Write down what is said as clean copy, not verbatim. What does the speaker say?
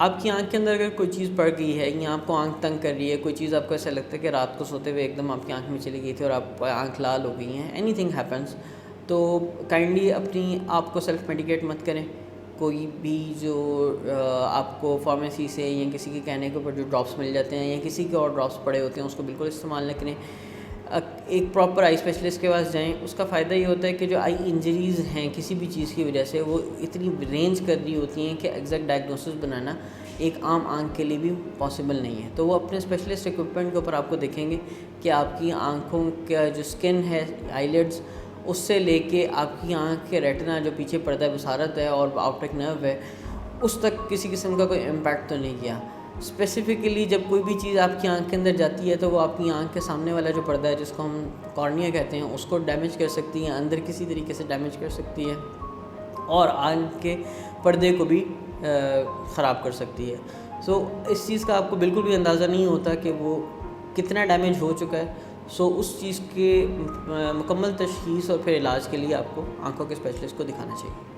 آپ کی آنکھ کے اندر اگر کوئی چیز پڑ گئی ہے یا آپ کو آنکھ تنگ کر رہی ہے، کوئی چیز آپ کو ایسا لگتا ہے کہ رات کو سوتے ہوئے ایک دم آپ کی آنکھ میں چلی گئی تھی اور آپ آنکھ لال ہو گئی ہیں، اینی تھنگ ہیپنس، تو کائنڈلی اپنی آپ کو سیلف میڈیکیٹ مت کریں. کوئی بھی جو آپ کو فارمیسی سے یا کسی کے کہنے کے اوپر جو ڈراپس مل جاتے ہیں یا کسی کے اور ڈراپس پڑے ہوتے ہیں اس کو بالکل استعمال نہ کریں. ایک پراپر آئی اسپیشلسٹ کے پاس جائیں. اس کا فائدہ یہ ہوتا ہے کہ جو آئی انجریز ہیں کسی بھی چیز کی وجہ سے وہ اتنی رینج کر رہی ہوتی ہیں کہ ایگزیکٹ ڈائگنوسس بنانا ایک عام آنکھ کے لیے بھی پاسبل نہیں ہے. تو وہ اپنے اسپیشلسٹ ایکوپمنٹ کے اوپر آپ کو دیکھیں گے کہ آپ کی آنکھوں کا جو اسکن ہے آئی لیڈز اس سے لے کے آپ کی آنکھ کے ریٹنا جو پیچھے پردہ بصارت ہے اور آپٹک نرو ہے اس تک کسی قسم کا کوئی امپیکٹ تو نہیں کیا. اسپیسیفکلی جب کوئی بھی چیز آپ کی آنکھ کے اندر جاتی ہے تو وہ آپ کی آنکھ کے سامنے والا جو پردہ ہے جس کو ہم کارنیا کہتے ہیں اس کو ڈیمیج کر سکتی ہے، اندر کسی طریقے سے ڈیمیج کر سکتی ہے اور آنکھ کے پردے کو بھی خراب کر سکتی ہے. سو اس چیز کا آپ کو بالکل بھی اندازہ نہیں ہوتا کہ وہ کتنا ڈیمیج ہو چکا ہے. سو اس چیز کے مکمل تشخیص اور پھر علاج کے لیے آپ کو آنکھوں کے اسپیشلسٹ کو دکھانا چاہیے.